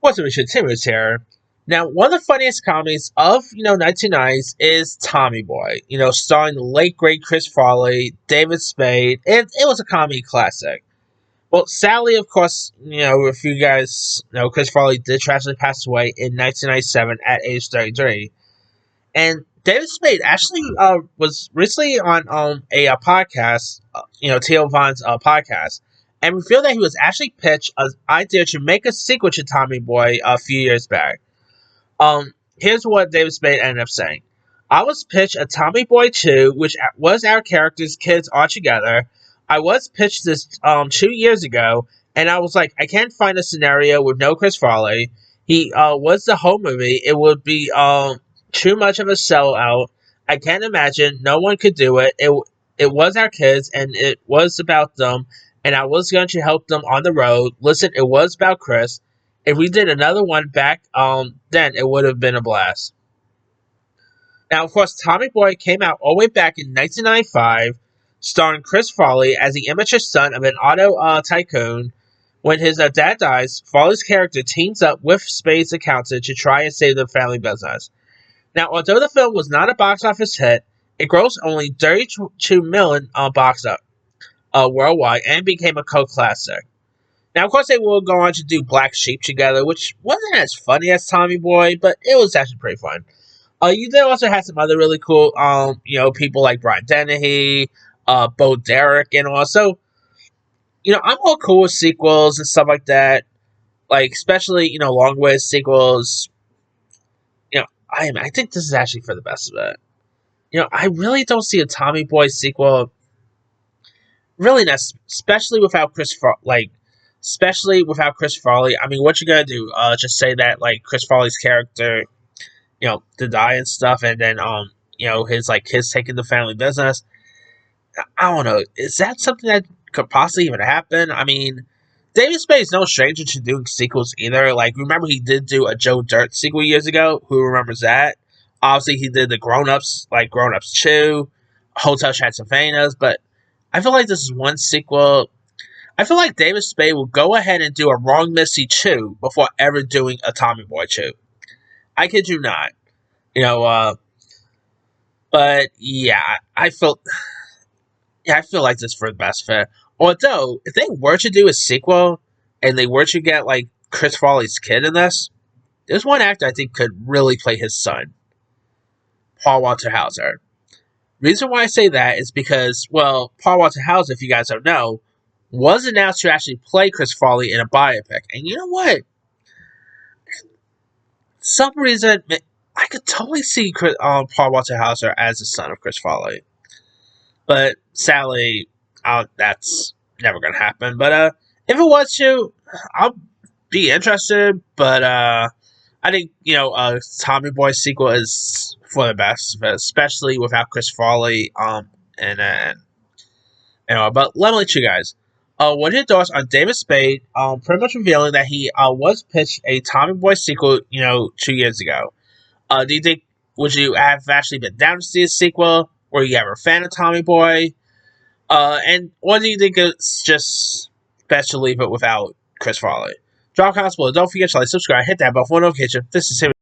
What's up, Richard? Timmons here. Now, one of the funniest comedies of 1990s is Tommy Boy. Starring the late great Chris Farley, David Spade. It was a comedy classic. Well, sadly, of course, if you guys know, Chris Farley did tragically pass away in 1997 at age 33. And David Spade actually was recently on a podcast, Theo Von's podcast, and revealed that he was actually pitched an idea to make a sequel to Tommy Boy a few years back. Here's what David Spade ended up saying. I was pitched a Tommy Boy 2, which was our characters' kids all together. I was pitched this 2 years ago, and I was like, I can't find a scenario with no Chris Farley. He was the whole movie. It would be too much of a sellout. I can't imagine. No one could do it. It was our kids, and it was about them, and I was going to help them on the road. Listen, it was about Chris. If we did another one back, then it would have been a blast. Now, of course, Tommy Boy came out all the way back in 1995, starring Chris Farley as the immature son of an auto tycoon. When his dad dies, Farley's character teams up with Spade's accountant to try and save the family business. Now, although the film was not a box office hit, it grossed only $32 million box up worldwide and became a cult classic. Now, of course, they will go on to do Black Sheep together, which wasn't as funny as Tommy Boy, but it was actually pretty fun. You did also have some other really cool, people like Brian Dennehy, Bo Derek, and also, I'm all cool with sequels and stuff like that. Like, especially, long-lived sequels. I think this is actually for the best of it. I really don't see a Tommy Boy sequel. Really, not, especially without Chris Farley. I mean, what you gonna do? Just say that Chris Farley's character, to die and stuff, and then his kids taking the family business. I don't know. Is that something that could possibly even happen? I mean, David Spade is no stranger to doing sequels either. Remember he did do a Joe Dirt sequel years ago. Who remembers that? Obviously, he did the Grown Ups, Grown Ups 2, Hotel Transylvania, but I feel like this is one sequel. I feel like David Spade will go ahead and do a Wrong Missy 2 before ever doing a Tommy Boy 2. I kid you not. But yeah, I feel like this for the best fit. Although, if they were to do a sequel and they were to get Chris Farley's kid in this, there's one actor I think could really play his son, Paul Walter Hauser. Reason why I say that is because, well, Paul Walter Hauser, if you guys don't know, was announced to actually play Chris Farley in a biopic. And you know what? Some reason, I could totally see Paul Walter Hauser as the son of Chris Farley. But sadly, that's never going to happen. But if it was to, I'll be interested. But I think, Tommy Boy sequel is for the best, especially without Chris Farley. But let me let you guys. What are your thoughts on David Spade pretty much revealing that he was pitched a Tommy Boy sequel, 2 years ago? Do you think, would you have actually been down to see a sequel? Were you ever a fan of Tommy Boy? And what do you think it's just best to leave it without Chris Farley? Drop comments below. Don't forget to like, subscribe, hit that bell for notification. This is Tim.